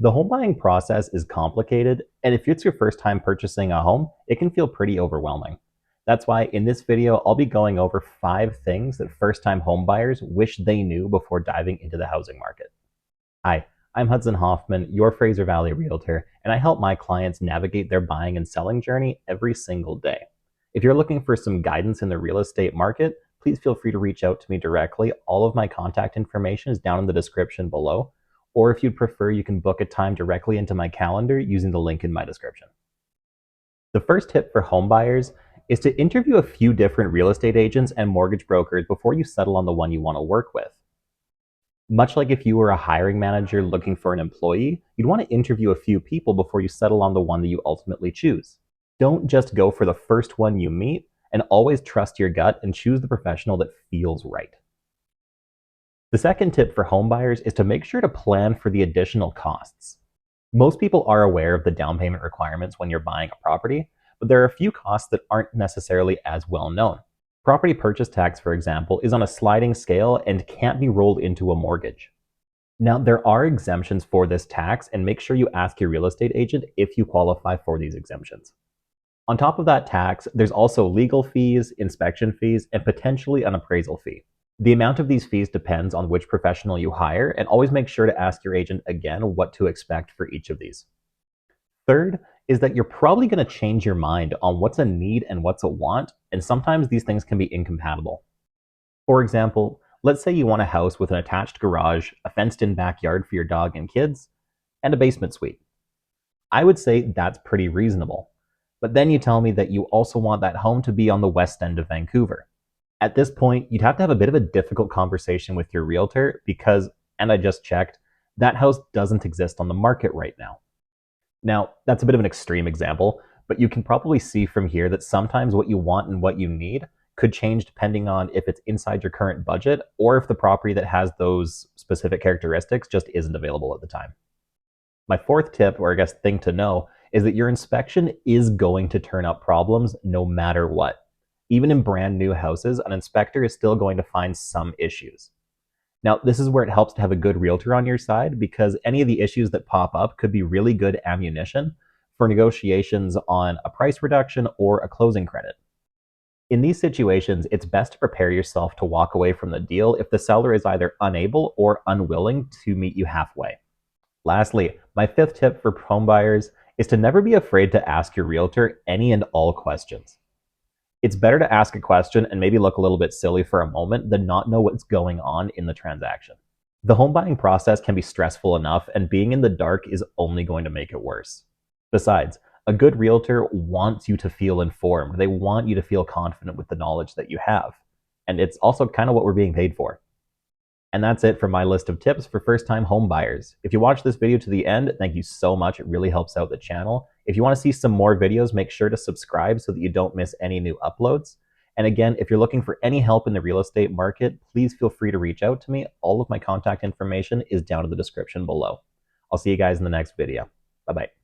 The home buying process is complicated, and if it's your first time purchasing a home, it can feel pretty overwhelming. That's why in this video, I'll be going over 5 things that first-time home buyers wish they knew before diving into the housing market. Hi, I'm Hudson Hoffman, your Fraser Valley realtor, and I help my clients navigate their buying and selling journey every single day. If you're looking for some guidance in the real estate market, please feel free to reach out to me directly. All of my contact information is down in the description below. Or if you'd prefer, you can book a time directly into my calendar using the link in my description. The first tip for home buyers is to interview a few different real estate agents and mortgage brokers before you settle on the one you want to work with. Much like if you were a hiring manager looking for an employee, you'd want to interview a few people before you settle on the one that you ultimately choose. Don't just go for the first one you meet, and always trust your gut and choose the professional that feels right. The second tip for home buyers is to make sure to plan for the additional costs. Most people are aware of the down payment requirements when you're buying a property, but there are a few costs that aren't necessarily as well known. Property purchase tax, for example, is on a sliding scale and can't be rolled into a mortgage. Now, there are exemptions for this tax, and make sure you ask your real estate agent if you qualify for these exemptions. On top of that tax, there's also legal fees, inspection fees, and potentially an appraisal fee. The amount of these fees depends on which professional you hire, and always make sure to ask your agent again what to expect for each of these. Third is that you're probably going to change your mind on what's a need and what's a want, and sometimes these things can be incompatible. For example, let's say you want a house with an attached garage, a fenced-in backyard for your dog and kids, and a basement suite. I would say that's pretty reasonable. But then you tell me that you also want that home to be on the west end of Vancouver. At this point, you'd have to have a bit of a difficult conversation with your realtor because, and I just checked, that house doesn't exist on the market right now. Now, that's a bit of an extreme example, but you can probably see from here that sometimes what you want and what you need could change depending on if it's inside your current budget or if the property that has those specific characteristics just isn't available at the time. My fourth tip, or I guess thing to know, is that your inspection is going to turn up problems no matter what. Even in brand new houses, an inspector is still going to find some issues. Now, this is where it helps to have a good realtor on your side because any of the issues that pop up could be really good ammunition for negotiations on a price reduction or a closing credit. In these situations, it's best to prepare yourself to walk away from the deal if the seller is either unable or unwilling to meet you halfway. Lastly, my fifth tip for home buyers is to never be afraid to ask your realtor any and all questions. It's better to ask a question and maybe look a little bit silly for a moment than not know what's going on in the transaction. The home buying process can be stressful enough, and being in the dark is only going to make it worse. Besides, a good realtor wants you to feel informed. They want you to feel confident with the knowledge that you have. And it's also kind of what we're being paid for. And that's it for my list of tips for first-time home buyers. If you watched this video to the end, thank you so much. It really helps out the channel. If you want to see some more videos, make sure to subscribe so that you don't miss any new uploads. And again, if you're looking for any help in the real estate market, please feel free to reach out to me. All of my contact information is down in the description below. I'll see you guys in the next video. Bye-bye.